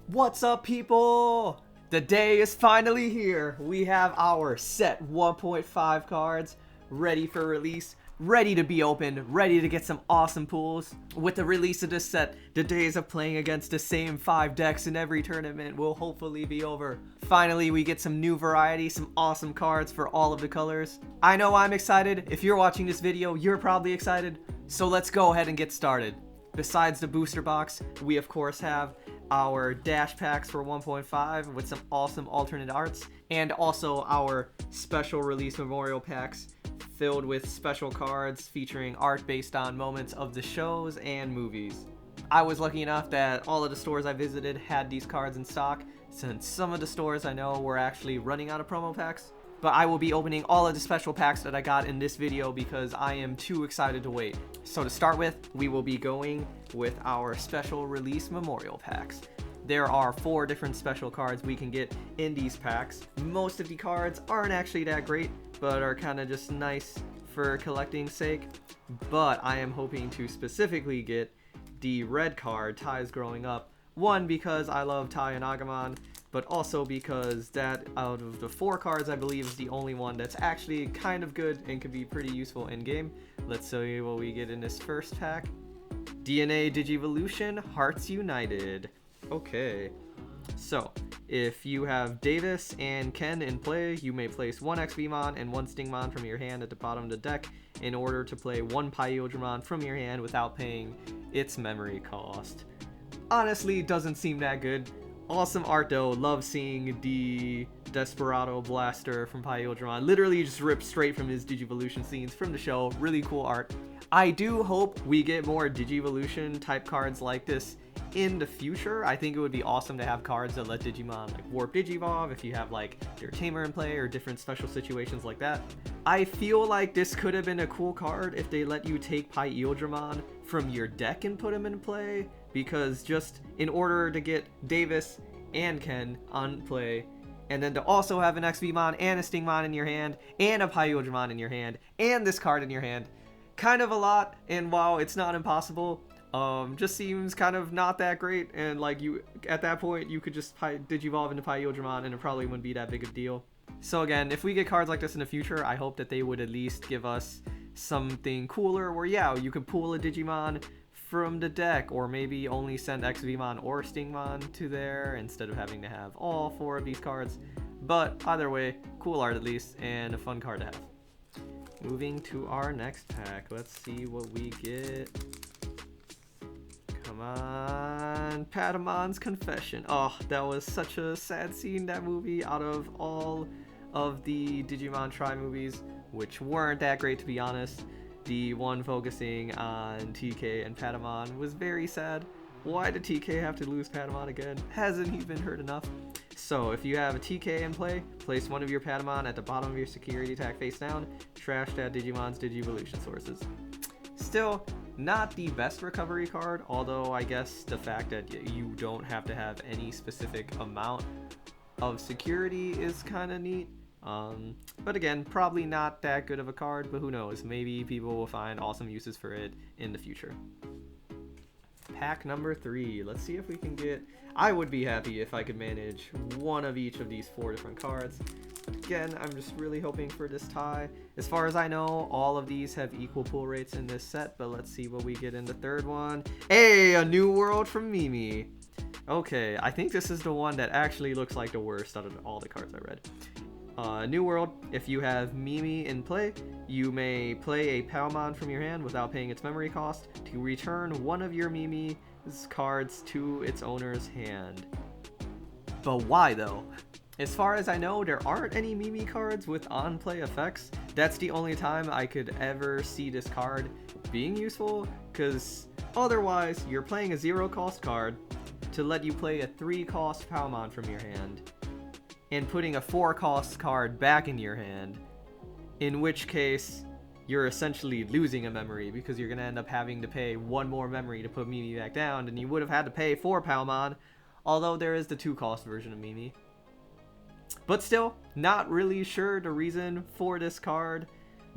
What's up, people? The day is finally here. We have our set 1.5 cards ready for release, ready to be opened, ready to get some awesome pulls. With the release of this set, the days of playing against the same 5 decks in every tournament will hopefully be over. Finally, we get some new variety, some awesome cards for all of the colors. I know I'm excited. If you're watching this video, you're probably excited. So let's go ahead and get started. Besides the booster box, we of course have our dash packs for 1.5 with some awesome alternate arts, and also our special release memorial packs filled with special cards featuring art based on moments of the shows and movies. I was lucky enough that all of the stores I visited had these cards in stock, since some of the stores I know were actually running out of promo packs. But I will be opening all of the special packs that I got in this video because I am too excited to wait. So to start with, we will be going with our special release memorial packs. There are 4 different special cards we can get in these packs. Most of the cards aren't actually that great, but are kind of just nice for collecting's sake. But I am hoping to specifically get the red card, Ty's Growing Up. One, because I love Ty and Agumon, but also because that, out of the 4 cards, I believe is the only one that's actually kind of good and could be pretty useful in game. Let's show you what we get in this first pack. DNA Digivolution, Hearts United. Okay, so if you have Davis and Ken in play, you may place 1 XVmon and 1 Stingmon from your hand at the bottom of the deck in order to play 1 Pyodramon from your hand without paying its memory cost. Honestly, doesn't seem that good. Awesome art though. Love seeing the Desperado Blaster from Pyodramon. Literally just ripped straight from his Digivolution scenes from the show. Really cool art. I do hope we get more Digivolution type cards like this in the future. I think it would be awesome to have cards that let Digimon like warp Digivolve if you have like your Tamer in play or different special situations like that. I feel like this could have been a cool card if they let you take Pyodramon from your deck and put him in play, because just in order to get Davis and Ken on play, and then to also have an XVmon and a Stingmon in your hand, and a Pyodramon in your hand, and this card in your hand, kind of a lot. And while it's not impossible, just seems kind of not that great. And like, you at that point you could just Digivolve into Pyodramon and it probably wouldn't be that big of a deal. So again, if we get cards like this in the future, I hope that they would at least give us something cooler where, yeah, you could pull a Digimon from the deck, or maybe only send XVmon or Stingmon to there instead of having to have all 4 of these cards. But either way, cool art at least, and a fun card to have. Moving to our next pack, let's see what we get. Come on, Patamon's Confession. Oh, that was such a sad scene, that movie. Out of all of the Digimon Tri movies, which weren't that great to be honest, the one focusing on TK and Patamon was very sad. Why did TK have to lose Patamon again? Hasn't he been hurt enough? So if you have a TK in play, place 1 of your Patamon at the bottom of your security tag face down. Trash that Digimon's Digivolution sources. Still, not the best recovery card, although I guess the fact that you don't have to have any specific amount of security is kind of neat. But again, probably not that good of a card, but who knows, maybe people will find awesome uses for it in the future. Pack number 3, let's see if we can get, I would be happy if I could manage 1 of each of these 4 different cards. But again, I'm just really hoping for this tie. As far as I know, all of these have equal pull rates in this set, but let's see what we get in the third one. Hey, a new world from Mimi. Okay, I think this is the one that actually looks like the worst out of all the cards I read. New World, if you have Mimi in play, you may play a Palmon from your hand without paying its memory cost to return 1 of your Mimi's cards to its owner's hand. But why though? As far as I know, there aren't any Mimi cards with on-play effects. That's the only time I could ever see this card being useful, because otherwise you're playing a 0-cost card to let you play a 3-cost Palmon from your hand, and putting a 4-cost card back in your hand, in which case you're essentially losing a memory because you're going to end up having to pay 1 more memory to put Mimi back down, and you would have had to pay 4 Palmon, although there is the 2-cost version of Mimi. But still, not really sure the reason for this card.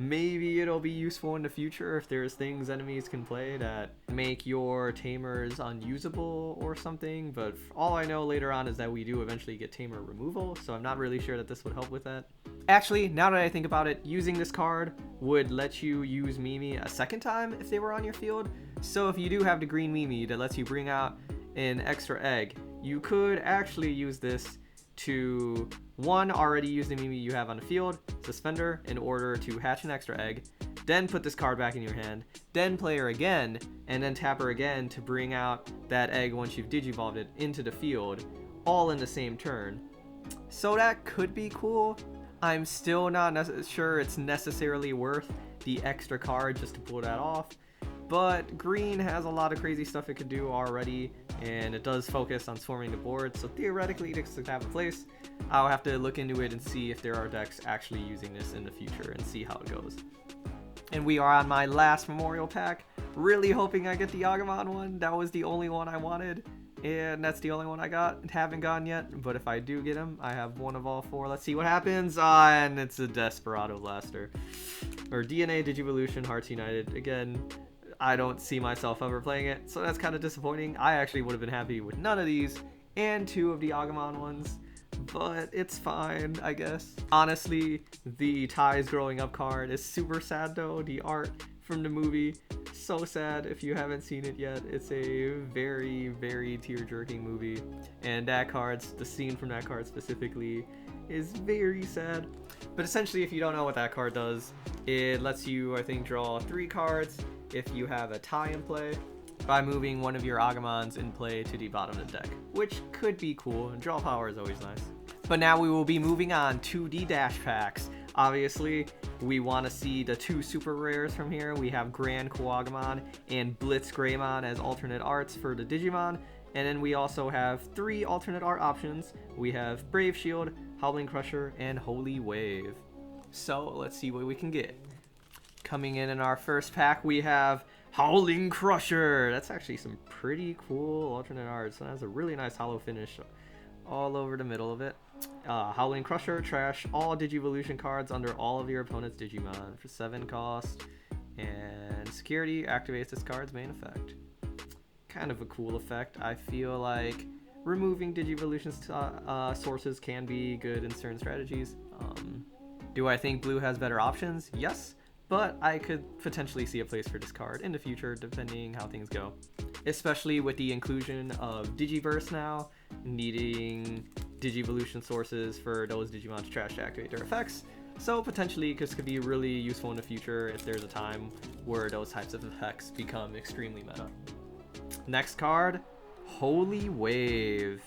Maybe it'll be useful in the future if there's things enemies can play that make your tamers unusable or something, but all I know later on is that we do eventually get tamer removal, so I'm not really sure that this would help with that. Actually, now that I think about it, using this card would let you use Mimi a second time if they were on your field. So if you do have the green Mimi that lets you bring out an extra egg, you could actually use this to, one, already use the Mimi you have on the field, Suspender, in order to hatch an extra egg, then put this card back in your hand, then play her again, and then tap her again to bring out that egg once you've Digivolved it into the field, all in the same turn. So that could be cool. I'm still not sure it's necessarily worth the extra card just to pull that off, but green has a lot of crazy stuff it could do already, and it does focus on swarming the board, so theoretically this could have a place. I'll have to look into it and see if there are decks actually using this in the future and see how it goes. And we are on my last memorial pack, really hoping I get the Agumon one. That was the only one I wanted, and that's the only one I got. Haven't gotten yet, but if I do get him, I have one of all four. Let's see what happens. And it's a Desperado Blaster. Or DNA Digivolution Hearts United. Again, I don't see myself ever playing it, so that's kind of disappointing. I actually would have been happy with none of these and two of the Agumon ones, but it's fine, I guess. Honestly, the Ties Growing Up card is super sad though. The art from the movie, so sad if you haven't seen it yet. It's a very, very tear-jerking movie, and that card, the scene from that card specifically, is very sad. But essentially, if you don't know what that card does, it lets you, I think, draw 3 cards if you have a tie in play by moving one of your Agumons in play to the bottom of the deck, which could be cool, and draw power is always nice. But now we will be moving on to the dash packs. Obviously, we want to see the 2 super rares from here. We have Grand Kuwagamon and Blitz Greymon as alternate arts for the Digimon, and then we also have 3 alternate art options. We have Brave Shield, Howling Crusher, and Holy Wave. So let's see what we can get. Coming in our first pack, we have Howling Crusher. That's actually some pretty cool alternate arts. It has a really nice hollow finish all over the middle of it. Howling Crusher, trash all Digivolution cards under all of your opponent's Digimon for 7 cost. And security activates this card's main effect. Kind of a cool effect. I feel like removing Digivolution sources can be good in certain strategies. Do I think blue has better options? Yes. But I could potentially see a place for this card in the future, depending how things go. Especially with the inclusion of Digiverse now, needing Digivolution sources for those Digimon to trash to activate their effects. So potentially this could be really useful in the future if there's a time where those types of effects become extremely meta. Next card, Holy Wave.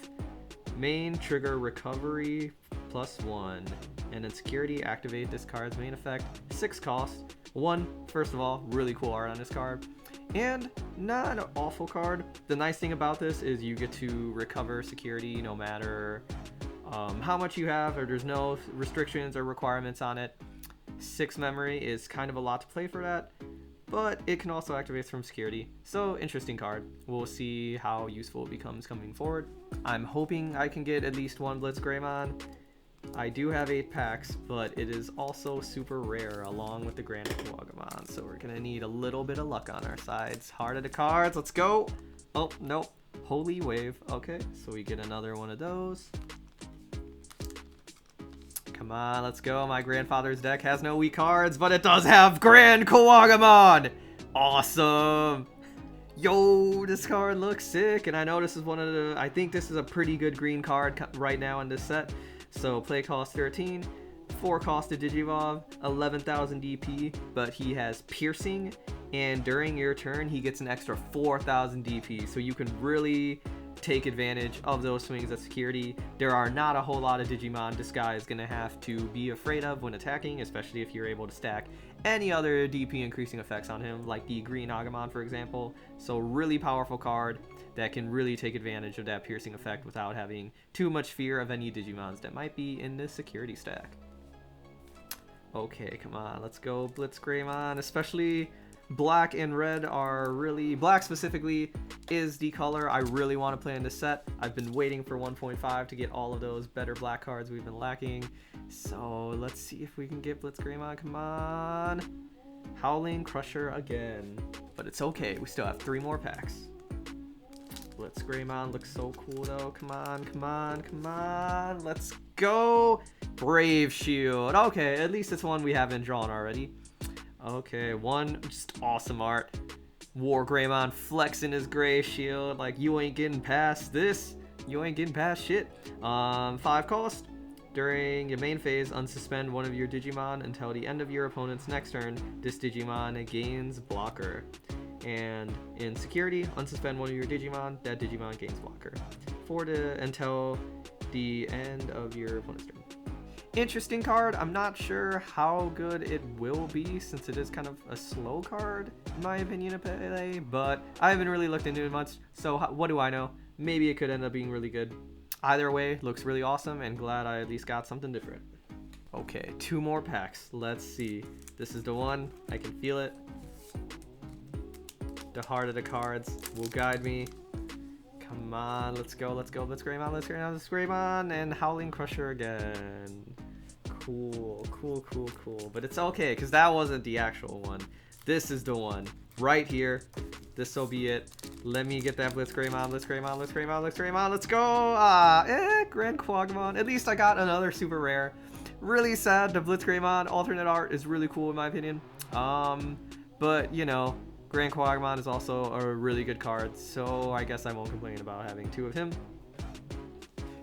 Main trigger recovery +1. And then security, activate this card's main effect. 6 cost. 1, first of all, really cool art on this card. And not an awful card. The nice thing about this is you get to recover security no matter how much you have, or there's no restrictions or requirements on it. 6 memory is kind of a lot to play for that, but it can also activate from security. So interesting card. We'll see how useful it becomes coming forward. I'm hoping I can get at least 1 Blitz Greymon. I do have 8 packs, but it is also super rare along with the Grand Kuwagamon, so we're gonna need a little bit of luck on our sides. Heart of the cards, let's go! Oh, nope. Holy Wave. Okay, so we get another one of those. Come on, let's go. My grandfather's deck has no weak cards, but it does have Grand Kuwagamon! Awesome! Yo, this card looks sick, and I know this is one of the... I think this is a pretty good green card right now in this set. So play cost 13, 4 cost to Digivolve, 11,000 DP, but he has Piercing, and during your turn he gets an extra 4,000 DP, so you can really take advantage of those swings at security. There are not a whole lot of Digimon this guy is going to have to be afraid of when attacking, especially if you're able to stack any other DP increasing effects on him, like the Green Agumon for example. So really powerful card that can really take advantage of that piercing effect without having too much fear of any Digimons that might be in this security stack. Okay, come on, let's go Blitz Greymon, especially Black and red are really, black specifically is the color I really want to play in this set. I've been waiting for 1.5 to get all of those better black cards we've been lacking. So let's see if we can get Blitzgreymon. Come on. Howling Crusher again. But it's okay, we still have 3 more packs. Blitzgreymon looks so cool though. Come on, come on, come on. Let's go. Brave Shield. Okay, at least it's one we haven't drawn already. Okay, one just awesome art. Wargreymon flexing his gray shield. Like, you ain't getting past this. You ain't getting past shit. 5 cost. During your main phase, unsuspend one of your Digimon until the end of your opponent's next turn. This Digimon gains blocker. And in security, unsuspend one of your Digimon. That Digimon gains blocker. Until the end of your opponent's turn. Interesting card. I'm not sure how good it will be since it is kind of a slow card in my opinion to play, but I haven't really looked into it much, so what do I know? Maybe it could end up being really good. Either way, looks really awesome and glad I at least got something different. Okay, 2 more packs. Let's see. This is the one. I can feel it. The heart of the cards will guide me. Come on, let's go, let's go, Blitzgreymon, Blitzgreymon, and Howling Crusher again. Cool, cool, cool, cool. But it's okay, because that wasn't the actual one. This is the one. Right here. This'll be it. Let me get that Blitzgreymon, Blitzgreymon, Blitzgreymon, Blitzgreymon. Let's go! Grand Quagamon. At least I got another super rare. Really sad, the Blitzgreymon alternate art is really cool in my opinion. But, you know, Grand Quagamon is also a really good card, so I guess I won't complain about having 2 of him.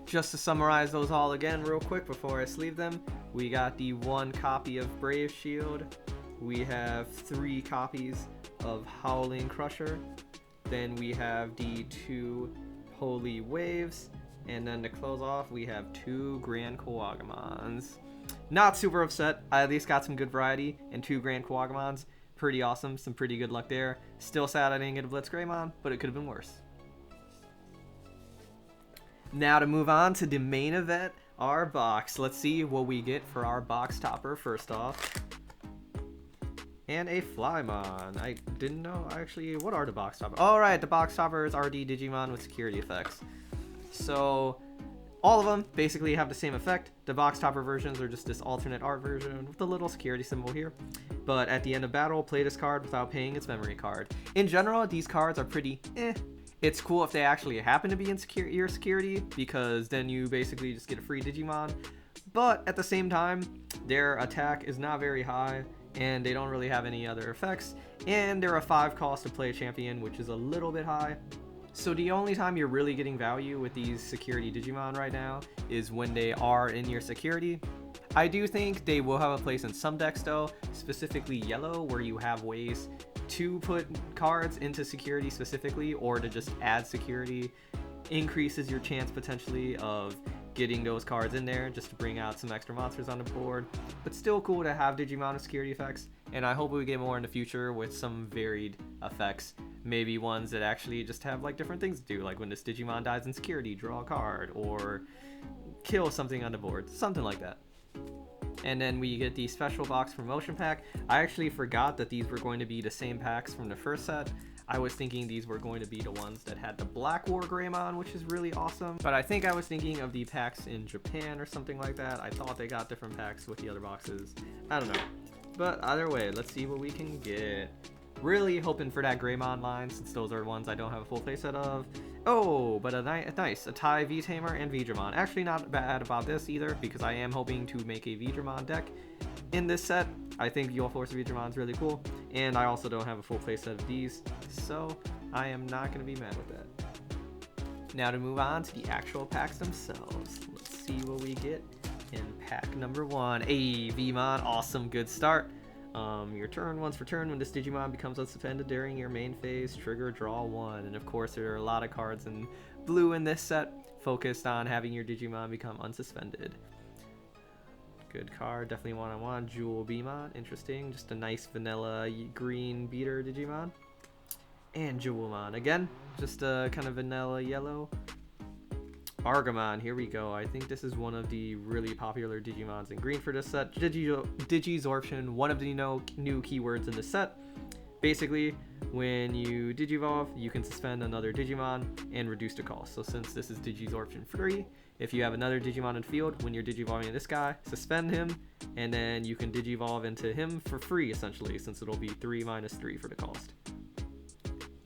Just to summarize those all again real quick before I sleeve them, we got the 1 copy of Brave Shield, we have 3 copies of Howling Crusher, then we have the 2 Holy Waves, and then to close off we have 2 Grand Quagamons. Not super upset, I at least got some good variety and 2 Grand Quagamons. Pretty awesome, some pretty good luck there. Still sad I didn't get a Blitzgreymon, but it could have been worse. Now to move on to the main event, our box. Let's see what we get for our box topper first off. And a Flymon. I didn't know actually, what are the box toppers? Alright, the box toppers are the Digimon with security effects. So all of them basically have the same effect. The box topper versions are just this alternate art version with the little security symbol here. But at the end of battle, play this card without paying its memory card. In general, these cards are pretty eh. It's cool if they actually happen to be in your security, because then you basically just get a free Digimon. But at the same time, their attack is not very high, and they don't really have any other effects. And they're a 5 cost to play a champion, which is a little bit high. So the only time you're really getting value with these security Digimon right now is when they are in your security. I do think they will have a place in some decks though, specifically yellow, where you have ways to put cards into security specifically, or to just add security. Increases your chance potentially of getting those cards in there just to bring out some extra monsters on the board. But still cool to have Digimon with security effects, and I hope we get more in the future with some varied effects. Maybe ones that actually just have like different things to do, like when this Digimon dies in security, draw a card, or kill something on the board, something like that. And then we get the special box promotion pack. I actually forgot that these were going to be the same packs from the first set. I was thinking these were going to be the ones that had the Black Wargreymon, which is really awesome. But I think I was thinking of the packs in Japan or something like that. I thought they got different packs with the other boxes. I don't know. But either way, let's see what we can get. Really hoping for that Greymon line, since those are ones I don't have a full playset of. Oh, but a nice Tai V-Tamer and Veedramon. Actually not bad about this either, because I am hoping to make a Veedramon deck in this set. I think Dual Force Veedramon is really cool, and I also don't have a full playset of these, so I am not going to be mad with that. Now to move on to the actual packs themselves. Let's see what we get in pack number 1. Hey, Veemon, awesome, good start. Your turn, once per turn, when this Digimon becomes unsuspended during your main phase, trigger draw 1. And of course there are a lot of cards in blue in this set focused on having your Digimon become unsuspended. Good card, definitely one I want. Jewel Beamon, interesting, just a nice vanilla green beater Digimon. And Jewelmon, again, just a kind of vanilla yellow. Argamon, here we go. I think this is one of the really popular Digimons in green for this set. Digizorption, one of the new keywords in the set. Basically, when you Digivolve, you can suspend another Digimon and reduce the cost. So since this is Digisorption free, if you have another Digimon in the field, when you're Digivolving this guy, suspend him, and then you can Digivolve into him for free, essentially, since it'll be 3 minus 3 for the cost.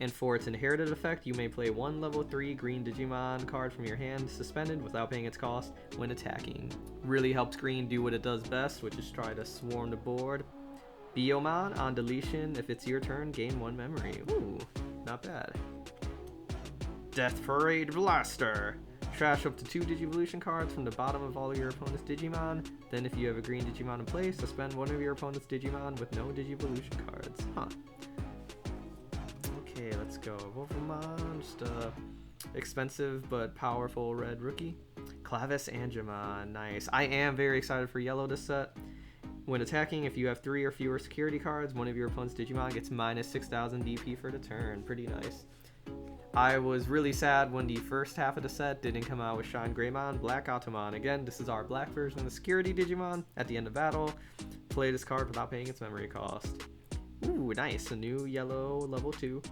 And for its inherited effect, you may play one level 3 green Digimon card from your hand suspended without paying its cost when attacking. Really helps green do what it does best, which is try to swarm the board. Biomon, on deletion, if it's your turn, gain 1 memory. Ooh, not bad. Death Parade Blaster. Trash up to 2 Digivolution cards from the bottom of all your opponent's Digimon. Then if you have a green Digimon in play, suspend one of your opponent's Digimon with no Digivolution cards. Huh. Okay, let's go. Wolfmon, just a expensive but powerful red rookie. Clavis Angemon, nice. I am very excited for yellow this set. When attacking, if you have 3 or fewer security cards, one of your opponent's Digimon gets minus 6,000 DP for the turn. Pretty nice. I was really sad when the first half of the set didn't come out with Shine Greymon, Black Automon. Again, this is our black version of the security Digimon. At the end of battle, play this card without paying its memory cost. Ooh, nice. A new yellow level 2.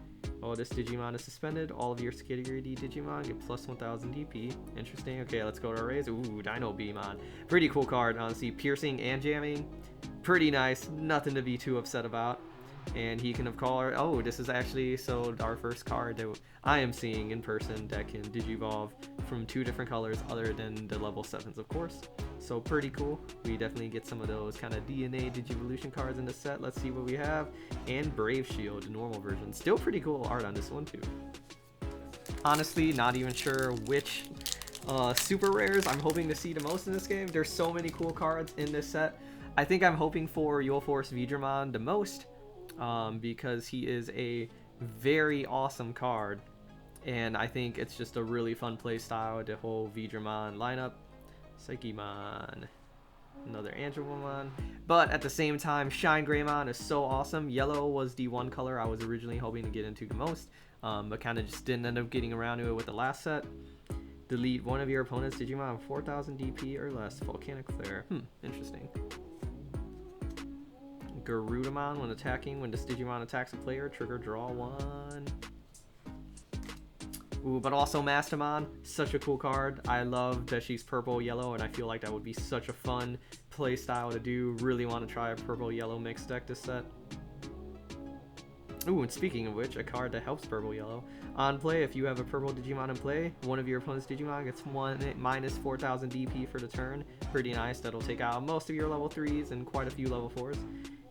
While this Digimon is suspended, all of your security Digimon get plus 1000 DP. Interesting. Okay, let's go to our raise. Ooh, Dino Beamon. Pretty cool card, honestly. Piercing and jamming. Pretty nice. Nothing to be too upset about. And he can, of course, oh, this is actually, so our first card that I am seeing in person that can Digivolve from 2 different colors other than the level 7s, of course. So pretty cool. We definitely get some of those kind of DNA Digivolution cards in the set. Let's see what we have. And Brave Shield, normal version. Still pretty cool art on this one too. Honestly, not even sure which super rares I'm hoping to see the most in this game. There's so many cool cards in this set. I think I'm hoping for You'll Force Vidramon the most. Because he is a very awesome card, and I think it's just a really fun play style, the whole Vidramon lineup. Psychemon, another Angelomon, but at the same time, Shine Greymon is so awesome. Yellow was the one color I was originally hoping to get into the most, but kind of just didn't end up getting around to it with the last set. Delete one of your opponent's Digimon 4000 DP or less. Volcanic Flare. Interesting. Garudamon, when attacking, when this Digimon attacks a player, trigger draw 1. Ooh, but also Mastamon, such a cool card. I love that she's purple yellow, and I feel like that would be such a fun play style to do. Really want to try a purple yellow mixed deck this set. Ooh, and speaking of which, a card that helps purple yellow. On play, if you have a purple Digimon in play, one of your opponent's Digimon gets minus 4000 DP for the turn. Pretty nice. That'll take out most of your level 3s and quite a few level 4s.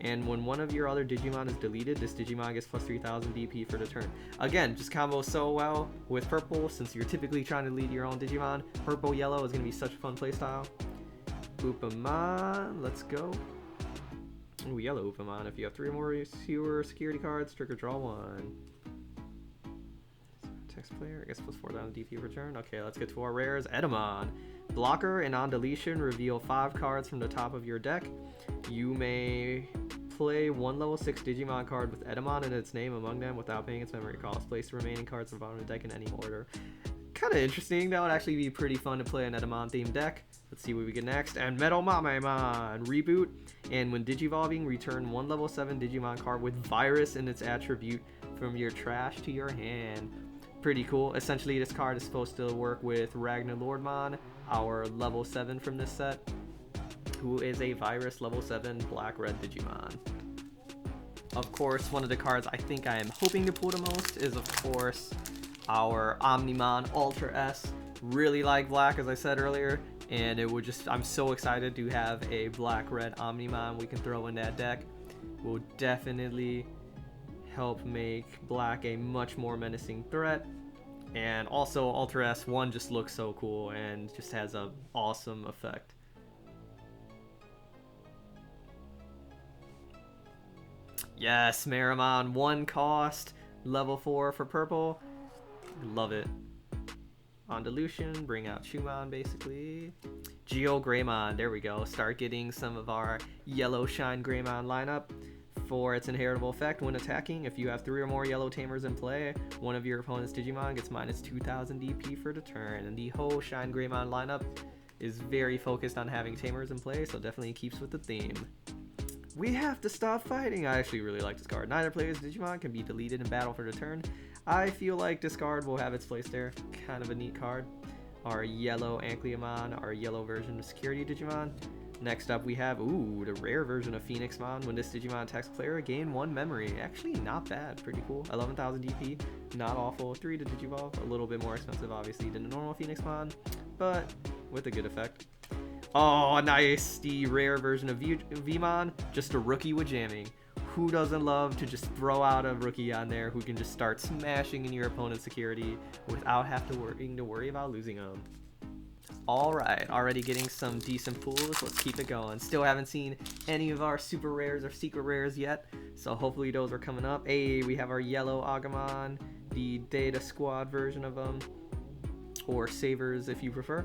And when one of your other Digimon is deleted, this Digimon gets plus 3000 DP for the turn. Again, just combos so well with purple, since you're typically trying to lead your own Digimon. Purple yellow is going to be such a fun playstyle. Upamon, let's go. Ooh, yellow Upamon. If you have 3 or fewer security cards, trigger draw 1. Text player, I guess plus 4000 DP per turn. Okay, let's get to our rares. Edamon. Blocker and on deletion, reveal 5 cards from the top of your deck. You may play 1 level 6 Digimon card with Edamon in its name among them without paying its memory cost. Place the remaining cards at the bottom of the deck in any order. Kind of interesting. That would actually be pretty fun to play an Edamon themed deck. Let's see what we get next. And Metal Mamemon. Reboot. And when Digivolving, return 1 level 7 Digimon card with Virus in its attribute from your trash to your hand. Pretty cool. Essentially, this card is supposed to work with Ragnar Lordmon, our level 7 from this set, who is a Virus level 7 black-red Digimon. Of course, one of the cards I think I am hoping to pull the most is, of course, our Omnimon Ultra S. Really like black, as I said earlier, and it would just, I'm so excited to have a black-red Omnimon we can throw in that deck. Will definitely help make black a much more menacing threat. And also Ultra S1 just looks so cool and just has an awesome effect. Yes, Meramon, 1 cost, level 4 for purple. Love it. On dilution, bring out Shumon basically. Geo Greymon, there we go. Start getting some of our yellow Shine Greymon lineup. For its inheritable effect, when attacking, if you have 3 or more yellow tamers in play, one of your opponent's Digimon gets minus 2000 DP for the turn. And the whole Shine Greymon lineup is very focused on having tamers in play, so definitely keeps with the theme. We have to stop fighting. I actually really like this card. Neither player's Digimon can be deleted in battle for the turn. I feel like this card will have its place there. Kind of a neat card. Our yellow Ankleamon, our yellow version of Security Digimon. Next up we have, ooh, the rare version of Phoenixmon. When this Digimon attacks player, gain 1 memory. Actually not bad, pretty cool. 11,000 DP, not awful. 3 to Digivolve, a little bit more expensive obviously than a normal Phoenixmon, but with a good effect. Oh, nice, the rare version of Vmon, just a rookie with jamming. Who doesn't love to just throw out a rookie on there who can just start smashing in your opponent's security without having to worry about losing them? Alright, already getting some decent pulls. Let's keep it going. Still haven't seen any of our super rares or secret rares yet, so hopefully those are coming up. Hey, we have our yellow Agumon, the Data Squad version of them, or Savers if you prefer.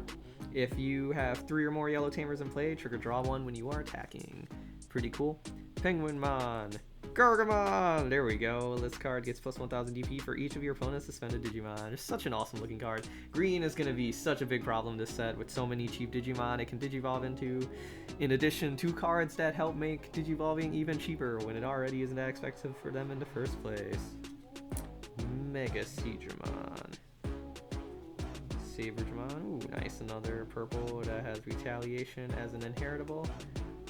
If you have 3 or more yellow tamers in play, trigger draw 1 when you are attacking. Pretty cool. Penguinmon, Gargamon, there we go. This card gets plus 1000 DP for each of your opponent's suspended Digimon. It's such an awesome looking card. Green is going to be such a big problem this set with so many cheap Digimon it can Digivolve into. In addition to cards that help make Digivolving even cheaper when it already isn't that expensive for them in the first place. Mega Seedramon. Saberjamon, ooh, nice, another purple that has Retaliation as an inheritable.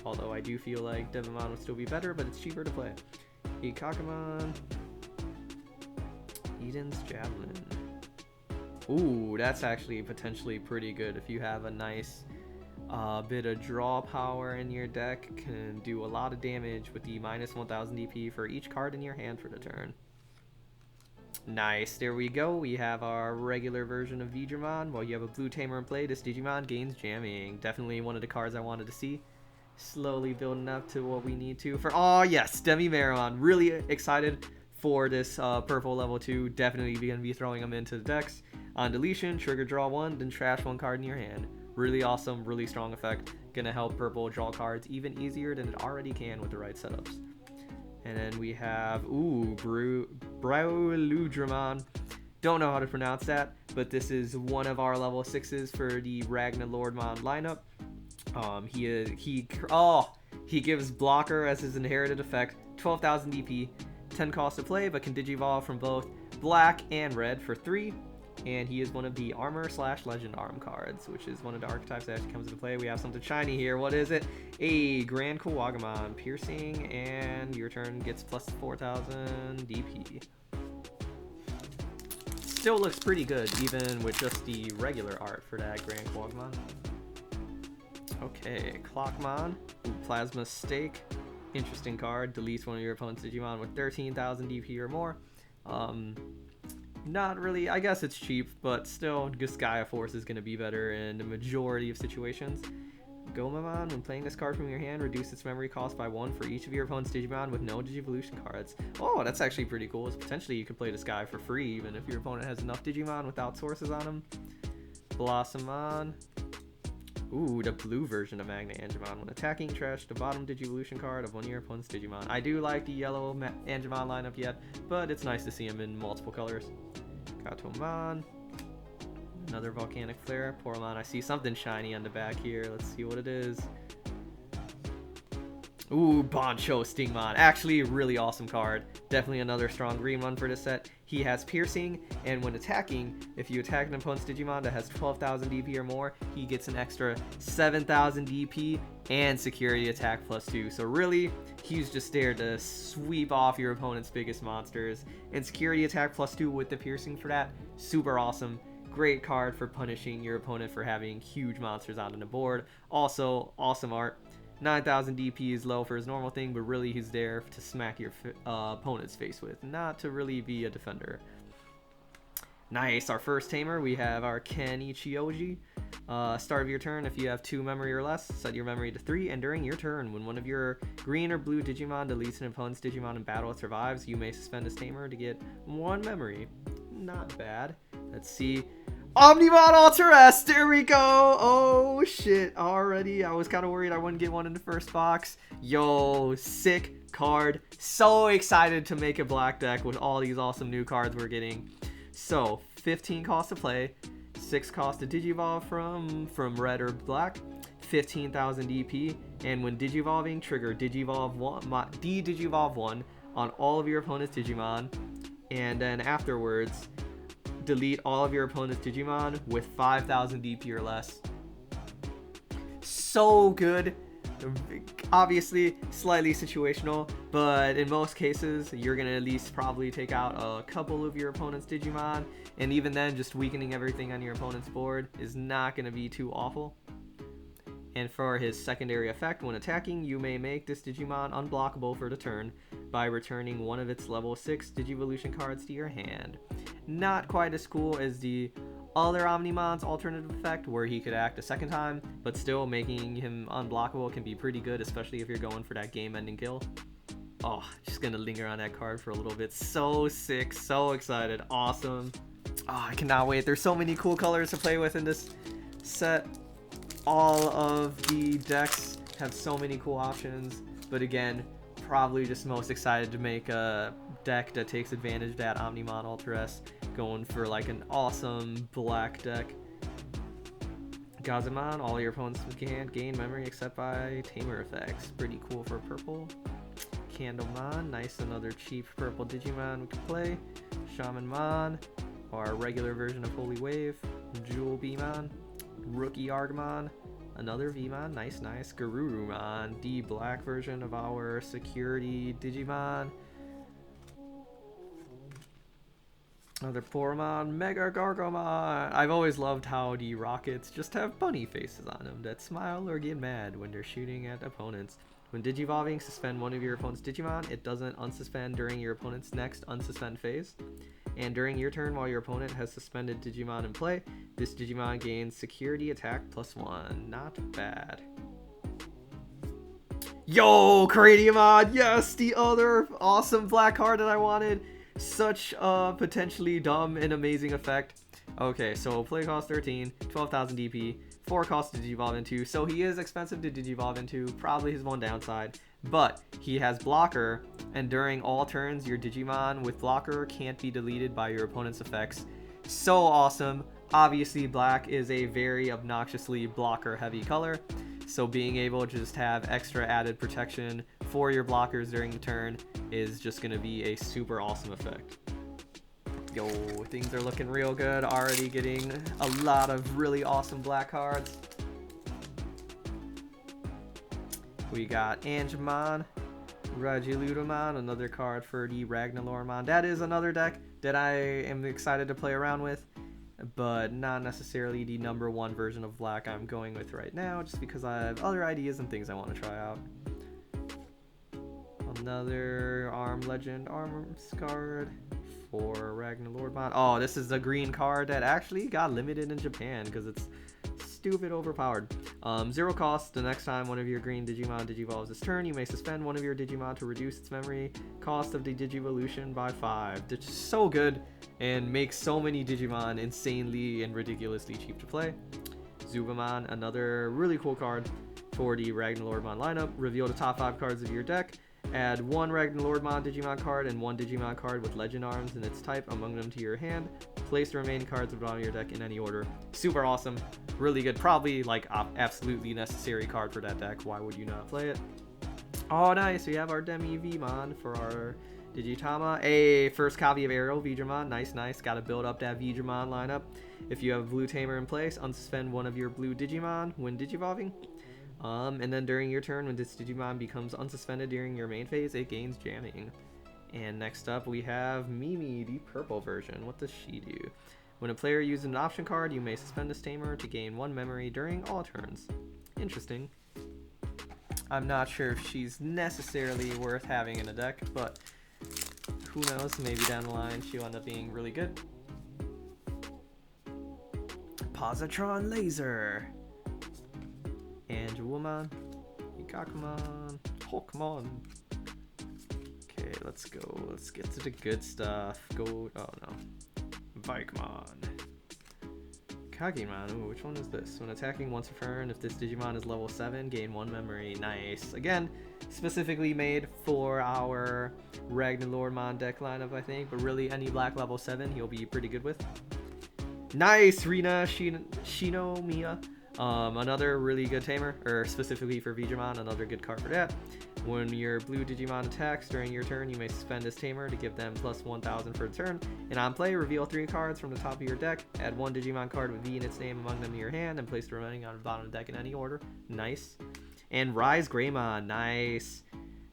Although I do feel like Devimon would still be better, but it's cheaper to play. Ikakamon. Eden's Javelin. Ooh, that's actually potentially pretty good if you have a nice bit of draw power in your deck. Can do a lot of damage with the minus 1000 DP for each card in your hand for the turn. Nice, there we go. We have our regular version of Vidramon. While you have a blue tamer in play, this Digimon gains jamming. Definitely one of the cards I wanted to see. Slowly building up to what we need to for, oh yes, Demi-Marimon. Really excited for this purple level 2. Definitely gonna be throwing them into the decks. On deletion, trigger draw 1, then trash 1 card in your hand. Really awesome, really strong effect. Gonna help purple draw cards even easier than it already can with the right setups. And then we have, ooh, Brauludramon. Don't know how to pronounce that, but this is one of our level 6s for the Ragnalordmon lineup. He gives blocker as his inherited effect, 12,000 DP, 10 cost to play, but can Digivolve from both black and red for 3. And he is one of the armor/legend arm cards, which is one of the archetypes that actually comes into play. We have something shiny here. What is it? A Grand Kawagamon, piercing, and your turn gets plus 4,000 DP. Still looks pretty good, even with just the regular art for that Grand Kawagamon. Okay, Clockmon, Plasma Stake, interesting card, deletes one of your opponent's Digimon with 13,000 DP or more. Not really, I guess it's cheap, but still, Gaia Force is going to be better in the majority of situations. Gomamon, when playing this card from your hand, reduce its memory cost by 1 for each of your opponent's Digimon with no Digivolution cards. Oh, that's actually pretty cool. So potentially you could play this guy for free, even if your opponent has enough Digimon without sources on him. Blossomon. Ooh, the blue version of Magna Angemon. When attacking, trash the bottom Digivolution card of one of your opponent's Digimon. I do like the yellow Angemon lineup yet, but it's nice to see him in multiple colors. Gatomon. Another Volcanic Flare. Poromon, I see something shiny on the back here. Let's see what it is. Ooh, Boncho Stingmon. Actually, a really awesome card. Definitely another strong green one for this set. He has piercing, and when attacking, if you attack an opponent's Digimon that has 12,000 DP or more, he gets an extra 7,000 DP and security attack +2. So really, he's just there to sweep off your opponent's biggest monsters. And security attack +2 with the piercing for that, super awesome. Great card for punishing your opponent for having huge monsters out on the board. Also, awesome art. 9,000 DP is low for his normal thing, but really he's there to smack your opponent's face with, not to really be a defender. Nice, our first tamer, we have our Kenichioji. Start of your turn, if you have 2 memory or less, set your memory to 3, and during your turn, when one of your green or blue Digimon deletes an opponent's Digimon in battle it survives, you may suspend this tamer to get 1 memory. Not bad. Let's see. Omnimon Alter S, there we go. Oh shit, already I was kind of worried I wouldn't get one in the first box. Yo, sick card. So excited to make a black deck with all these awesome new cards we're getting. So 15 cost to play, 6 cost to Digivolve from red or black, 15,000 DP, and when Digivolving, trigger Digivolve 1, Digivolve 1 on all of your opponent's Digimon, and then afterwards, delete all of your opponent's Digimon with 5,000 DP or less. So good. Obviously, slightly situational, but in most cases, you're going to at least probably take out a couple of your opponent's Digimon, and even then, just weakening everything on your opponent's board is not going to be too awful. And for his secondary effect, when attacking, you may make this Digimon unblockable for the turn by returning one of its level 6 Digivolution cards to your hand. Not quite as cool as the other Omnimon's alternative effect, where he could act a second time, but still making him unblockable can be pretty good, especially if you're going for that game-ending kill. Oh, just gonna linger on that card for a little bit. So sick, so excited, awesome. Oh, I cannot wait. There's so many cool colors to play with in this set. All of the decks have so many cool options, but again, probably just most excited to make a deck that takes advantage of that Omnimon Ultra S, going for like an awesome black deck. Gazamon, all your opponents can gain memory except by tamer effects. Pretty cool for purple. Candlemon, nice, another cheap purple Digimon we can play. Shamanmon, our regular version of Holy Wave. Jewel Beamon, Rookie Argmon, another Vmon, nice. Garurumon, the black version of our security Digimon. Another Poromon, Mega Gargomon. I've always loved how the rockets just have bunny faces on them that smile or get mad when they're shooting at opponents. When Digivolving, suspend one of your opponent's Digimon. It doesn't unsuspend during your opponent's next unsuspend phase. And during your turn, while your opponent has suspended Digimon in play, this Digimon gains security attack +1. Not bad. Yo, Craniumon! Yes, the other awesome black card that I wanted. Such a potentially dumb and amazing effect. Okay, so play cost 13, 12,000 DP, 4 cost to Digivolve into, so he is expensive to Digivolve into, probably his one downside, but he has blocker, and during all turns, your Digimon with blocker can't be deleted by your opponent's effects. So awesome. Obviously, black is a very obnoxiously blocker-heavy color, so being able to just have extra added protection for your blockers during the turn is just going to be a super awesome effect. Yo, things are looking real good. Already getting a lot of really awesome black cards. We got Angemon, Rajiludamon, another card for the Ragnalormon. That is another deck that I am excited to play around with, but not necessarily the #1 version of black I'm going with right now, just because I have other ideas and things I want to try out. Another Arm Legend Arms card for Ragnalormon. Oh, this is the green card that actually got limited in Japan because it's stupid overpowered. 0 cost. The next time one of your green Digimon digivolves this turn, you may suspend one of your Digimon to reduce its memory cost of the Digivolution by 5. It's so good and makes so many Digimon insanely and ridiculously cheap to play. Zubamon, another really cool card for the Ragnalormon lineup. Reveal the top 5 cards of your deck. Add 1 Ragnalormon Digimon card and 1 Digimon card with Legend Arms and its type among them to your hand. Place the remaining cards at the bottom of your deck in any order. Super awesome. Really good. Probably like absolutely necessary card for that deck. Why would you not play it? Oh, nice. We have our Demi Vmon for our Digitama. A first copy of Aerial Vidramon. Nice. Got to build up that Vidramon lineup. If you have Blue Tamer in place, unsuspend one of your blue Digimon when Digivolving. And then during your turn, when this Digimon becomes unsuspended during your main phase, it gains jamming. And next up, we have Mimi, the purple version. What does she do? When a player uses an option card, you may suspend this tamer to gain 1 memory during all turns. Interesting. I'm not sure if she's necessarily worth having in a deck, but who knows? Maybe down the line she'll end up being really good. Positron Laser. Angelwoman, Hikakumon, Hulkmon. Okay, let's go. Let's get to the good stuff. Oh no. Vikemon. Kagimon. Ooh, which one is this? When attacking once per turn, if this Digimon is level 7, gain 1 memory. Nice. Again, specifically made for our Ragnalormon deck lineup, I think, but really any black level 7 he'll be pretty good with. Nice! Rina Shinomiya. Another really good tamer, or specifically for Digimon, another good card for that. When your blue Digimon attacks during your turn, you may suspend this tamer to give them plus 1000 for a turn. And on play, reveal 3 cards from the top of your deck, add 1 Digimon card with V in its name among them to your hand, and place the remaining on the bottom of the deck in any order. Nice. And Rise Greymon, nice.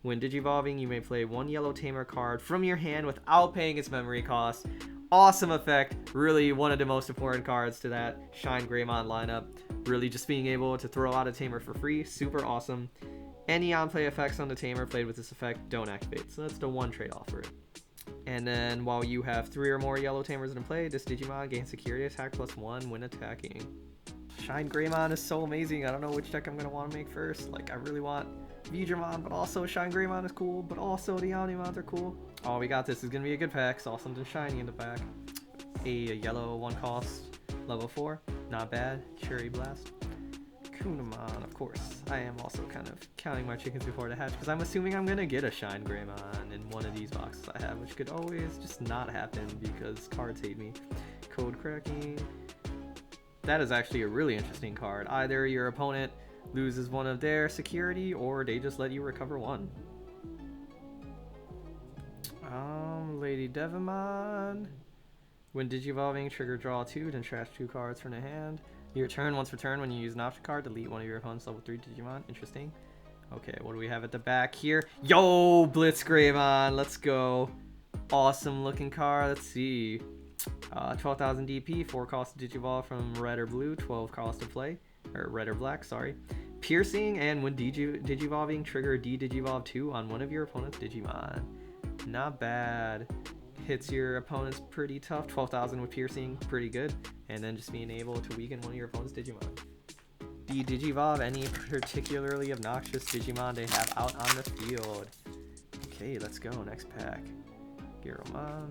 When Digivolving, you may play 1 yellow tamer card from your hand without paying its memory cost. Awesome effect, really one of the most important cards to that Shine Greymon lineup. Really just being able to throw out a tamer for free, super awesome. Any on-play effects on the tamer played with this effect don't activate, so that's the one trade-off for it. And then while you have 3 or more yellow tamers in play, this Digimon gains security attack plus 1 when attacking. Shine Greymon is so amazing. I don't know which deck I'm going to want to make first. Like, I really want Digimon, but also Shine Greymon is cool, but also the Omnimons are cool. Oh, we got this. This is going to be a good pack. Saw something shiny in the back. A yellow 1 cost, level 4. Not bad. Cherry Blast. Kunamon, of course. I am also kind of counting my chickens before they hatch, because I'm assuming I'm going to get a Shine Greymon in one of these boxes I have, which could always just not happen because cards hate me. Code Cracking. That is actually a really interesting card. Either your opponent loses one of their security, or they just let you recover 1. Lady Devimon. When Digivolving, trigger draw 2, then trash 2 cards from the hand. Your turn, once per turn, when you use an option card, delete one of your opponent's level 3 Digimon. Interesting. Okay, what do we have at the back here? Yo, Blitz Greymon, let's go. Awesome looking card. Let's see. 12,000 DP, 4 cost to Digivolve from red or blue, 12 cost to play, or red or black, sorry. Piercing, and when Digivolving, trigger D-Digivolve 2 on one of your opponent's Digimon. Not bad. Hits your opponent's pretty tough. 12,000 with Piercing, pretty good. And then just being able to weaken one of your opponent's Digimon. D-Digivolve any particularly obnoxious Digimon they have out on the field. Okay, let's go. Next pack. Garomon.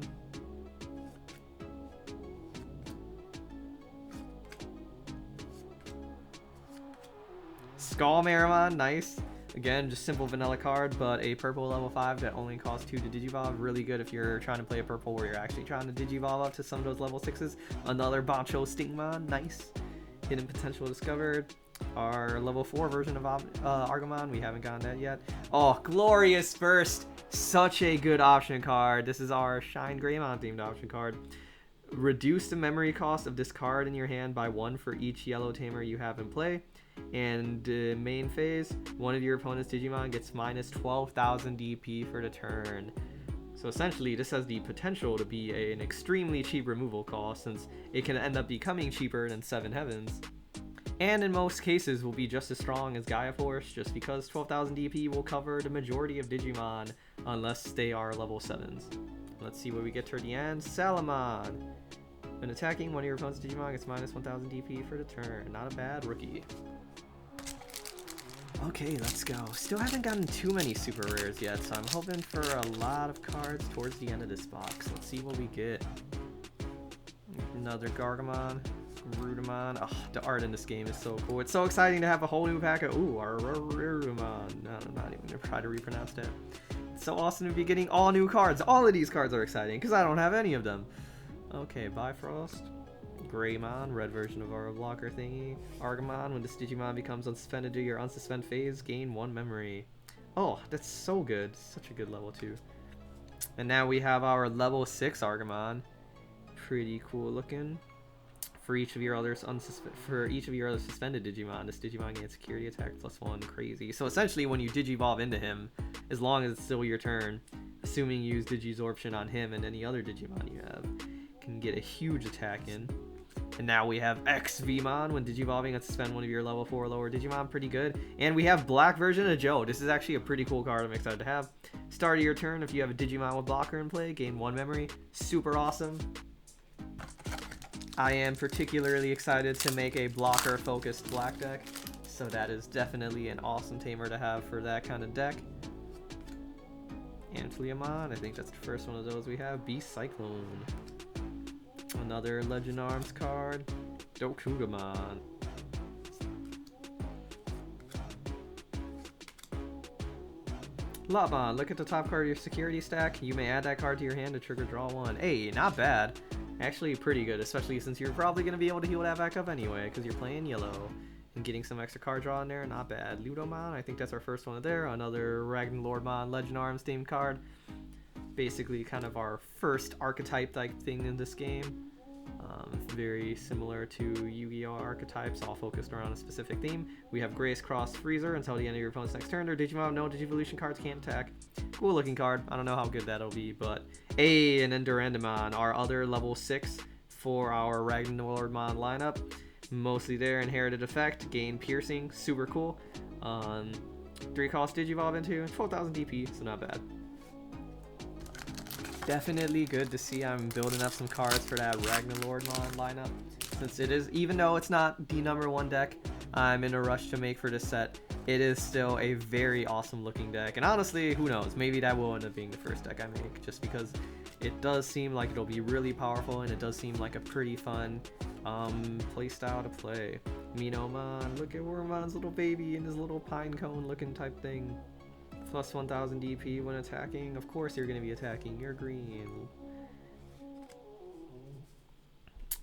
Skullmarimon, nice. Again, just simple vanilla card, but a purple level 5 that only costs 2 to Digivolve. Really good if you're trying to play a purple where you're actually trying to Digivolve up to some of those level 6s. Another Bancho Stingmon, nice. Hidden potential discovered. Our level 4 version of Argomon, we haven't gotten that yet. Oh, Glorious Burst, such a good option card. This is our Shine Greymon themed option card. Reduce the memory cost of this card in your hand by 1 for each yellow tamer you have in play. And main phase, one of your opponent's Digimon gets minus 12,000 DP for the turn. So essentially, this has the potential to be an extremely cheap removal cost, since it can end up becoming cheaper than 7 Heavens. And in most cases will be just as strong as Gaia Force, just because 12,000 DP will cover the majority of Digimon, unless they are level 7s. Let's see what we get toward the end. Salamon. When attacking, one of your opponent's Digimon gets minus 1,000 DP for the turn. Not a bad rookie. Okay, let's go. Still haven't gotten too many super rares yet, so I'm hoping for a lot of cards towards the end of this box. Let's see what we get. Another Gargamon, Rudimon. Oh, the art in this game is so cool. It's so exciting to have a whole new pack of, ooh, Rudimon. No, I'm not even gonna try to repronounce that. It's so awesome to be getting all new cards. All of these cards are exciting, because I don't have any of them. Okay, Bifrost. Greymon, red version of our blocker thingy. Argomon, when this Digimon becomes unsuspended to your unsuspend phase, gain 1 memory. Oh, that's so good. Such a good level 2. And now we have our level 6 Argomon. Pretty cool looking. For each of your other suspended Digimon, this Digimon gains security attack plus 1. Crazy. So essentially, when you Digivolve into him, as long as it's still your turn, assuming you use Digisorption on him and any other Digimon you have, can get a huge attack in. And now we have XVmon, when Digivolving and suspend one of your level 4 or lower Digimon, pretty good. And we have black version of Joe. This is actually a pretty cool card I'm excited to have. Start of your turn, if you have a Digimon with blocker in play, gain 1 memory. Super awesome. I am particularly excited to make a blocker focused black deck, so that is definitely an awesome tamer to have for that kind of deck. Amphileamon, I think that's the first one of those we have. Beast Cyclone. Another Legend Arms card. Dokugamon. Lopmon, look at the top card of your security stack. You may add that card to your hand to trigger draw 1. Hey, not bad. Actually pretty good, especially since you're probably going to be able to heal that back up anyway, because you're playing yellow. and getting some extra card draw in there. Not bad. Ludomon, I think that's our first one there. Another Ragnarlordmon Legend Arms themed card. Basically kind of our first archetype like thing in this game. Very similar to Yu-Gi-Oh! Archetypes, all focused around a specific theme. We have Grace Cross Freezer until the end of your opponent's next turn. Their Digimon, no Digivolution cards can't attack. Cool looking card. I don't know how good that'll be, but and then Durandamon, our other level 6 for our Ragnarlordmon lineup. Mostly their inherited effect, gain piercing, super cool. 3 cost Digivolve into 12,000 DP, so not bad. Definitely good to see I'm building up some cards for that Ragnarlordmon lineup, since it is, even though it's not the #1 deck I'm in a rush to make for this set, it is still a very awesome looking deck. And honestly, who knows, maybe that will end up being the first deck I make, just because it does seem like it'll be really powerful, and it does seem like a pretty fun play style to play. Minomon, look at Wormon's little baby and his little pine cone looking type thing. Plus 1000 DP when attacking. Of course you're going to be attacking. You're green.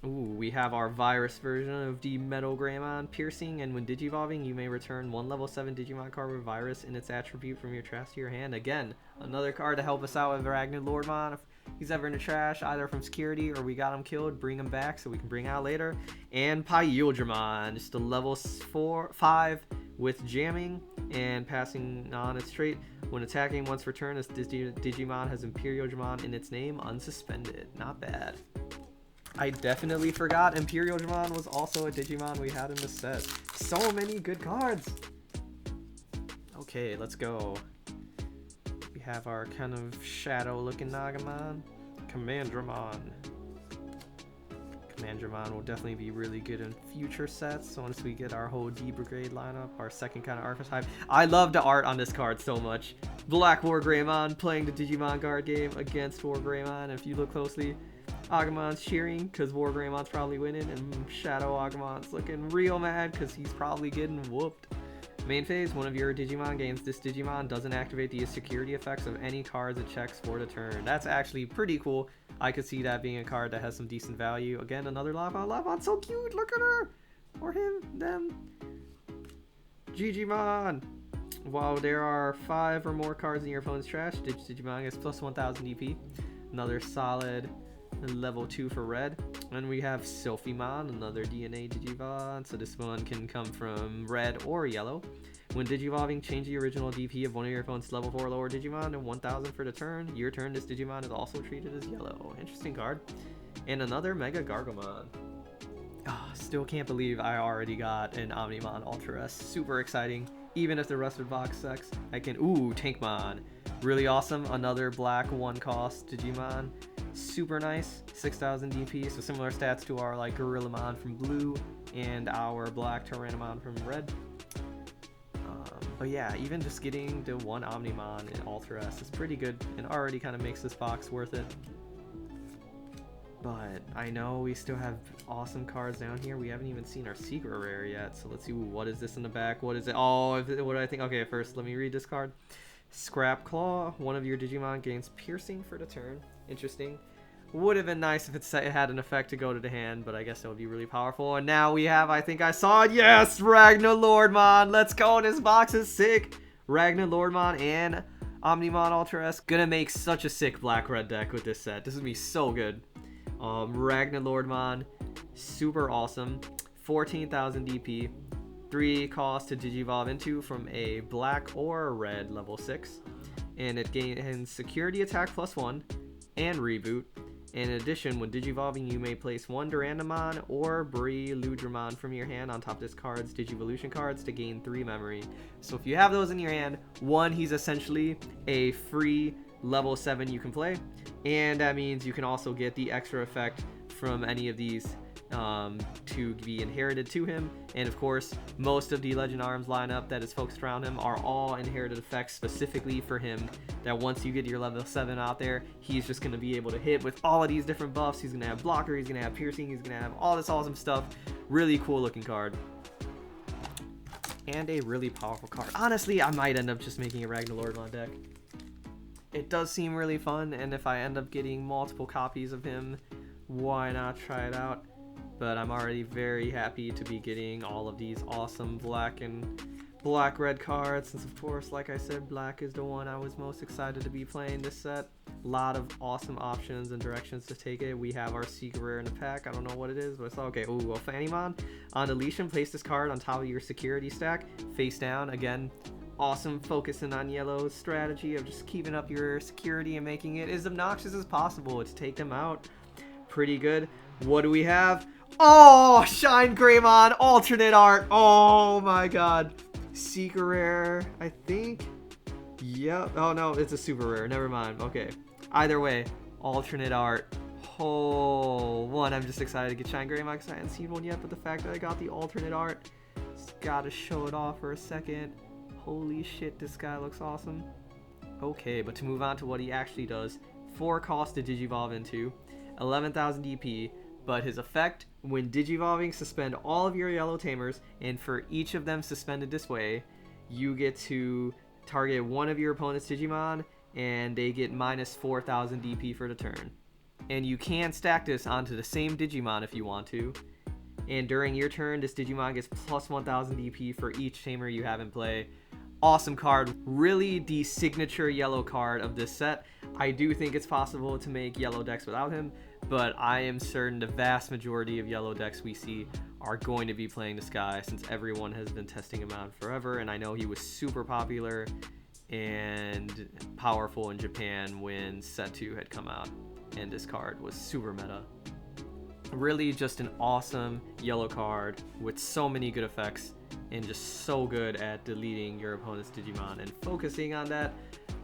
Ooh, we have our virus version of the Metal Greymon piercing, and when digivolving you may return 1 level 7 Digimon card with virus in its attribute from your trash to your hand. Again, another card to help us out with Ragnarlordmon. If he's ever in the trash, either from security or we got him killed, bring him back so we can bring out later. And Pyildramon, just a level 5 with jamming and passing on its trait. When attacking once per turn, this Digimon has Imperialdramon in its name, unsuspended. Not bad. I definitely forgot Imperialdramon was also a Digimon we had in the set. So many good cards! Okay, let's go. We have our kind of shadow-looking Nagamon. Commandramon. Commandramon will definitely be really good in future sets once we get our whole D Brigade lineup, our second kind of archetype. I love the art on this card so much. Black War Greymon playing the Digimon guard game against War Greymon. If you look closely, Agumon's cheering because War Greymon's probably winning, and Shadow Agumon's looking real mad because he's probably getting whooped. Main phase, one of your Digimon gains. This Digimon doesn't activate the security effects of any cards it checks for the turn. That's actually pretty cool. I could see that being a card that has some decent value. Again, another Lavon. Lavon's so cute. Look at her. Or him. Them. Digimon. While there are 5 or more cards in your opponent's trash, Digimon gets plus 1000 DP. Another solid level 2 for red. And we have Sylphimon, another DNA Digimon. So this one can come from red or yellow. When digivolving, change the original DP of one of your opponent's level 4 or lower Digimon to 1000 for the turn. Your turn, this Digimon is also treated as yellow. Interesting card. And another Mega Gargomon. Still can't believe I already got an Omnimon Ultra S. Super exciting. Even if the rest of the box sucks, I can... Ooh, Tankmon. Really awesome. Another black 1 cost Digimon. Super nice. 6000 DP. So similar stats to our like Gorillamon from blue and our black Tyrannamon from red. But yeah, even just getting the 1 Omnimon in Ultra S is pretty good and already kind of makes this box worth it. But I know we still have awesome cards down here. We haven't even seen our secret rare yet. So let's see, what is this in the back? What is it? Oh, what do I think? Okay, first let me read this card. Scrap Claw. One of your Digimon gains piercing for the turn. Interesting. Would have been nice if it had an effect to go to the hand, but I guess that would be really powerful. And now we have, I think I saw it, yes! Ragnarlordmon! Let's go! This box is sick! Ragnarlordmon and Omnimon Ultra S. Gonna make such a sick black-red deck with this set. This is gonna be so good. Ragnarlordmon, super awesome. 14,000 DP. 3 cost to digivolve into from a black or a red level 6. And it gains security attack +1 and reboot. In addition, when digivolving, you may place 1 Durandamon or Breeludramon from your hand on top of this card's Digivolution cards to gain 3 memory. So if you have those in your hand, 1, he's essentially a free level 7 you can play, and that means you can also get the extra effect from any of these to be inherited to him. And of course, most of the Legend Arms lineup that is focused around him are all inherited effects specifically for him, that once you get your level 7 out there, he's just going to be able to hit with all of these different buffs. He's going to have blocker, he's going to have piercing, he's going to have all this awesome stuff. Really cool looking card. And a really powerful card. Honestly, I might end up just making a Ragnarlordmon deck. It does seem really fun, and if I end up getting multiple copies of him, why not try it out? but I'm already very happy to be getting all of these awesome black and black-red cards, since of course, like I said, black is the one I was most excited to be playing this set. A lot of awesome options and directions to take it. We have our secret rare in the pack. I don't know what it is, but it's okay. Ooh, a Fanimon. On deletion, place this card on top of your security stack, face down. Again, awesome focusing on yellow's strategy of just keeping up your security and making it as obnoxious as possible to take them out. Pretty good. What do we have? Oh, Shine Greymon, alternate art. Oh my god. Secret rare, I think. Yep. Oh no, it's a super rare. Never mind. Okay. Either way, alternate art. Oh, one, I'm just excited to get Shine Greymon because I haven't seen one yet, but the fact that I got the alternate art, just gotta show it off for a second. Holy shit, this guy looks awesome. Okay, but to move on to what he actually does, 4 cost to Digivolve into, 11,000 DP, but his effect, when Digivolving, suspend all of your yellow tamers, and for each of them suspended this way, you get to target one of your opponent's Digimon, and they get minus 4,000 DP for the turn. And you can stack this onto the same Digimon if you want to, and during your turn, this Digimon gets plus 1,000 DP for each tamer you have in play. Awesome card, really the signature yellow card of this set. I do think it's possible to make yellow decks without him, but I am certain the vast majority of yellow decks we see are going to be playing this guy, since everyone has been testing him out forever, and I know he was super popular and powerful in Japan when Set 2 had come out, and this card was super meta. Really just an awesome yellow card with so many good effects and just so good at deleting your opponent's Digimon and focusing on that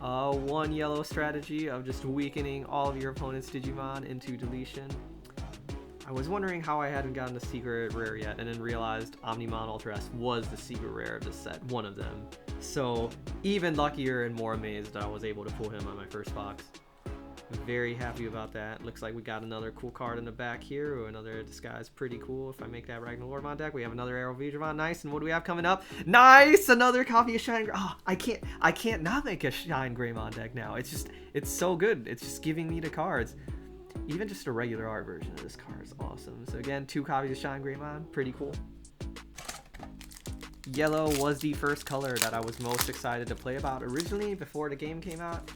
one yellow strategy of just weakening all of your opponent's Digimon into deletion. I was wondering how I hadn't gotten the secret rare yet, and then realized Omnimon Ultra S was the secret rare of this set, one of them. So even luckier and more amazed that I was able to pull him on my first box. Very happy about that. Looks like we got another cool card in the back here, or another disguise. Pretty cool. If I make that Ragnar Lordmon deck, we have another Arrow Vidramon. Nice. And what do we have coming up? Nice, another copy of Shine. Oh, I can't not make a Shine Greymon deck now. It's so good. It's just giving me the cards. Even just a regular art version of this card is awesome. So again, 2 copies of Shine Greymon. Pretty cool. Yellow was the first color that I was most excited to play about originally before the game came out.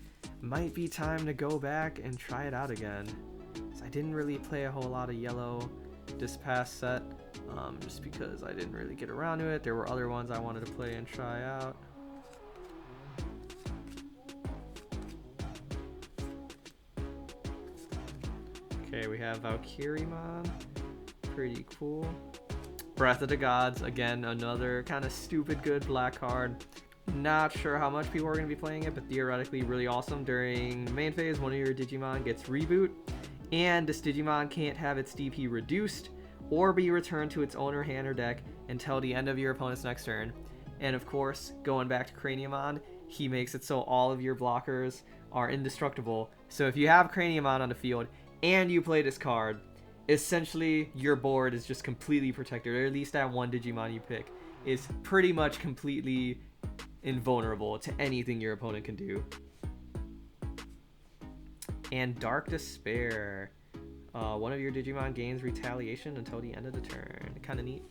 Might be time to go back and try it out again. So I didn't really play a whole lot of yellow this past set, just because I didn't really get around to it. There were other ones I wanted to play and try out. Okay, we have Valkyriemon. Pretty cool. Breath of the Gods, again, another kind of stupid good black card. Not sure how much people are going to be playing it, but theoretically really awesome. During the main phase, one of your Digimon gets reboot, and this Digimon can't have its DP reduced or be returned to its owner hand or deck until the end of your opponent's next turn. And of course, going back to Craniumon, he makes it so all of your blockers are indestructible. So if you have Craniumon on the field and you play this card, essentially your board is just completely protected, or at least that one Digimon you pick is pretty much completely invulnerable to anything your opponent can do. And Dark Despair. One of your Digimon gains retaliation until the end of the turn. Kind of neat.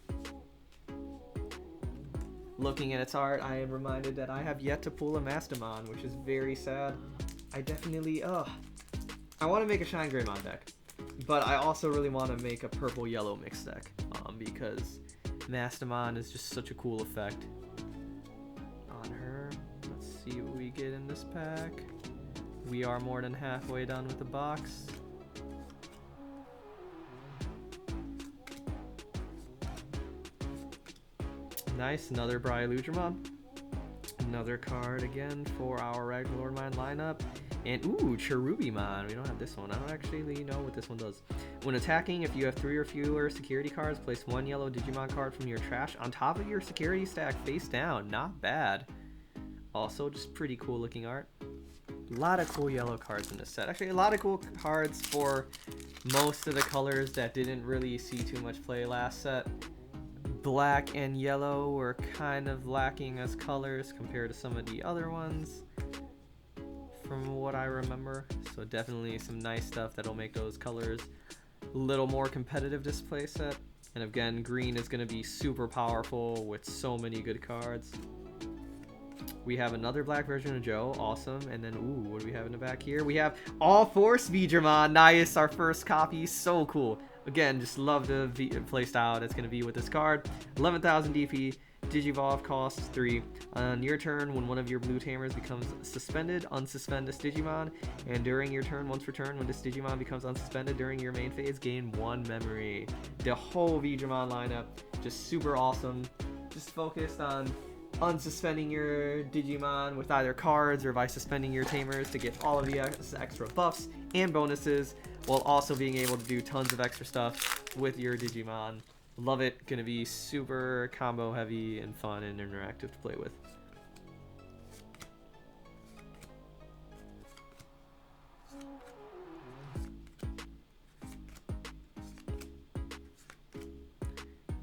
Looking at its art, I am reminded that I have yet to pull a Mastamon, which is very sad. I definitely, I want to make a Shine Greymon deck, but I also really want to make a purple-yellow mix deck, because Mastamon is just such a cool effect on her. Let's see what we get in this pack. We are more than halfway done with the box. Nice, another Bryaludramon. Another card again for our Ragnar Lordmon lineup. And ooh, Cherubimon. We don't have this one. I don't actually know what this one does. When attacking, if you have 3 or fewer security cards, place 1 yellow Digimon card from your trash on top of your security stack face down. Not bad. Also, just pretty cool looking art. A lot of cool yellow cards in this set. Actually, a lot of cool cards for most of the colors that didn't really see too much play last set. Black and yellow were kind of lacking as colors compared to some of the other ones from what I remember. So definitely some nice stuff that'll make those colors little more competitive display set. And again, green is going to be super powerful with so many good cards. We have another black version of Joe, awesome. And then, ooh, what do we have in the back here? We have All Force Digimon, nice, our first copy, so cool. Again, just love the playstyle that's going to be with this card. 11,000 DP, Digivolve costs 3. On your turn, when one of your blue tamers becomes suspended, unsuspend this Digimon. And during your turn, once per turn, when this Digimon becomes unsuspended during your main phase, gain 1 memory. The whole Digimon lineup, just super awesome. Just focused on unsuspending your Digimon with either cards or by suspending your tamers to get all of the extra buffs and bonuses, while also being able to do tons of extra stuff with your Digimon. Love it. Gonna be super combo heavy and fun and interactive to play with.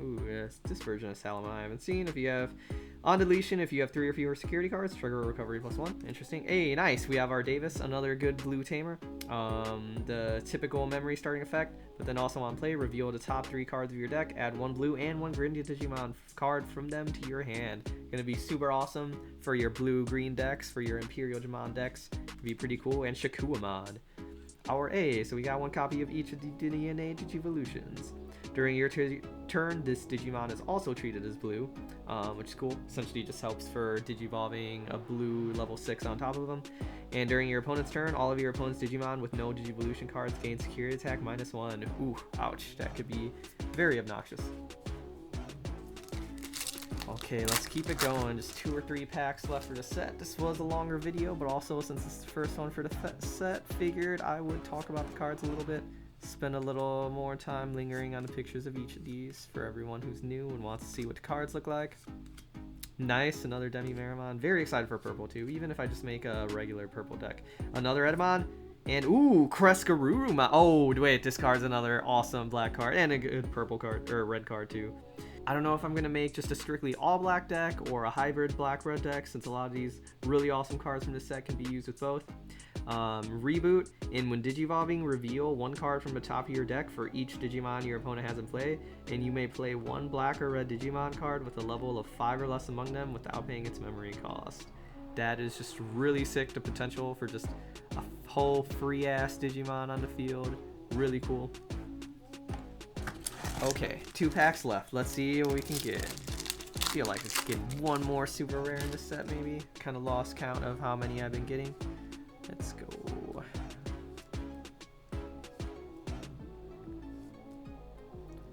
Ooh, yes, this version of Salomon I haven't seen. If you have on deletion, if you have 3 or fewer security cards, trigger a recovery +1. Interesting. Hey, nice. We have our Davis, another good blue tamer. The typical memory starting effect, but then also on play, reveal the top 3 cards of your deck, add 1 blue and 1 green Digimon card from them to your hand. Gonna be super awesome for your blue-green decks, for your Imperial Digimon decks. Could be pretty cool. And Shakuamon. Our A, so we got 1 copy of each of the DNA Digivolutions. During your turn, this Digimon is also treated as blue, which is cool. Essentially just helps for Digivolving a blue level 6 on top of them. And during your opponent's turn, all of your opponent's Digimon with no Digivolution cards gain security attack -1. Ooh, ouch. That could be very obnoxious. Okay, let's keep it going. Just 2 or 3 packs left for the set. This was a longer video, but also since this is the first one for the set, figured I would talk about the cards a little bit. Spend a little more time lingering on the pictures of each of these for everyone who's new and wants to see what the cards look like. Nice, another Demi Marimon. Very excited for purple too, even if I just make a regular purple deck. Another Edamon, and ooh, Crescaruruma. Oh, wait, this card's another awesome black card, and a good purple card, or red card too. I don't know if I'm going to make just a strictly all black deck or a hybrid black-red deck, since a lot of these really awesome cards from this set can be used with both. Reboot, and when Digivolving, reveal 1 card from the top of your deck for each Digimon your opponent has in play, and you may play 1 black or red Digimon card with a level of 5 or less among them without paying its memory cost. That is just really sick, the potential for just a whole free-ass Digimon on the field. Really cool. Okay, 2 packs left. Let's see what we can get. I feel like I could get 1 more super rare in this set, maybe. Kind of lost count of how many I've been getting. Let's go.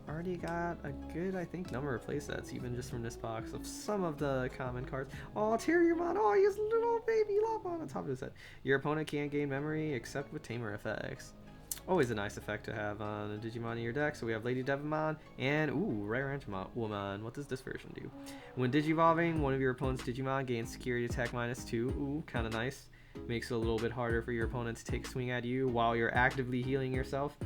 Already got a good, I think, number of playsets, even just from this box, of some of the common cards. Oh, Terriermon! Oh, he has a little baby lava on the top of his head. Your opponent can't gain memory except with tamer effects. Always a nice effect to have on a Digimon in your deck. So we have Lady Devimon and, ooh, Rare Woman. What does this version do? When Digivolving, one of your opponent's Digimon gains security attack -2. Ooh, kind of nice. Makes it a little bit harder for your opponent to take a swing at you while you're actively healing yourself.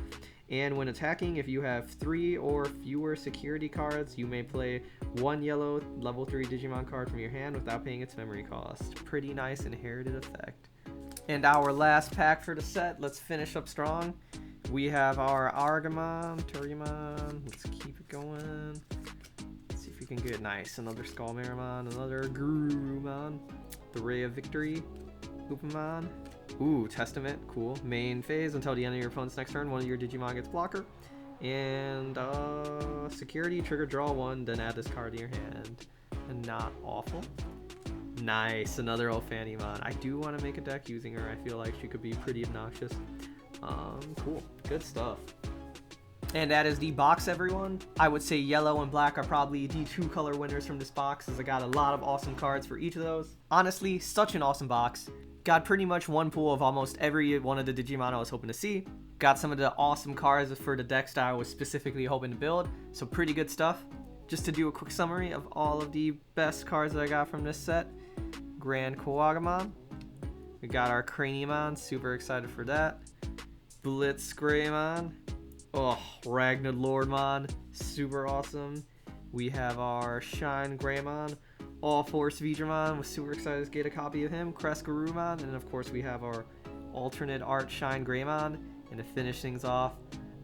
And when attacking, if you have 3 or fewer security cards, you may play 1 yellow level 3 Digimon card from your hand without paying its memory cost. Pretty nice inherited effect. And our last pack for the set, let's finish up strong. We have our Argamon, Terriermon. Let's keep it going. Let's see if we can get nice. Another Skullmarimon, another Gurumon, the Ray of Victory, Upamon. Ooh, Testament, cool. Main phase, until the end of your opponent's next turn, one of your Digimon gets blocker. And security, trigger, draw 1, then add this card to your hand. And not awful. Nice, another Ophanimon. I do want to make a deck using her. I feel like she could be pretty obnoxious. Cool, good stuff. And that is the box, everyone. I would say yellow and black are probably the 2 color winners from this box, as I got a lot of awesome cards for each of those. Honestly, such an awesome box. Got pretty much 1 pull of almost every one of the Digimon I was hoping to see. Got some of the awesome cards for the decks that I was specifically hoping to build, so pretty good stuff. Just to do a quick summary of all of the best cards that I got from this set. Grand Koagamon. We got our Craniumon, super excited for that. Blitzgraymon. Oh, Ragnar Lordmon, super awesome. We have our Shine Greymon, All Force Vidramon, was super excited to get a copy of him. Crescarurumon, and of course we have our alternate art Shine Greymon. And to finish things off,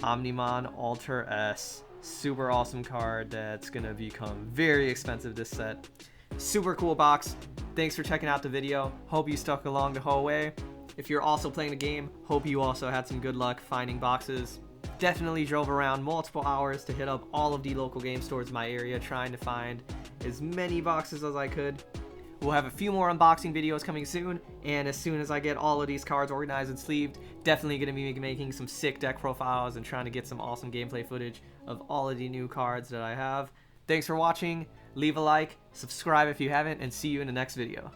Omnimon Alter S. Super awesome card that's gonna become very expensive this set. Super cool box. Thanks for checking out the video. Hope you stuck along the whole way. If you're also playing the game, hope you also had some good luck finding boxes. Definitely drove around multiple hours to hit up all of the local game stores in my area trying to find as many boxes as I could. We'll have a few more unboxing videos coming soon, and as soon as I get all of these cards organized and sleeved, definitely going to be making some sick deck profiles and trying to get some awesome gameplay footage of all of the new cards that I have. Thanks for watching. Leave a like, subscribe if you haven't, and see you in the next video.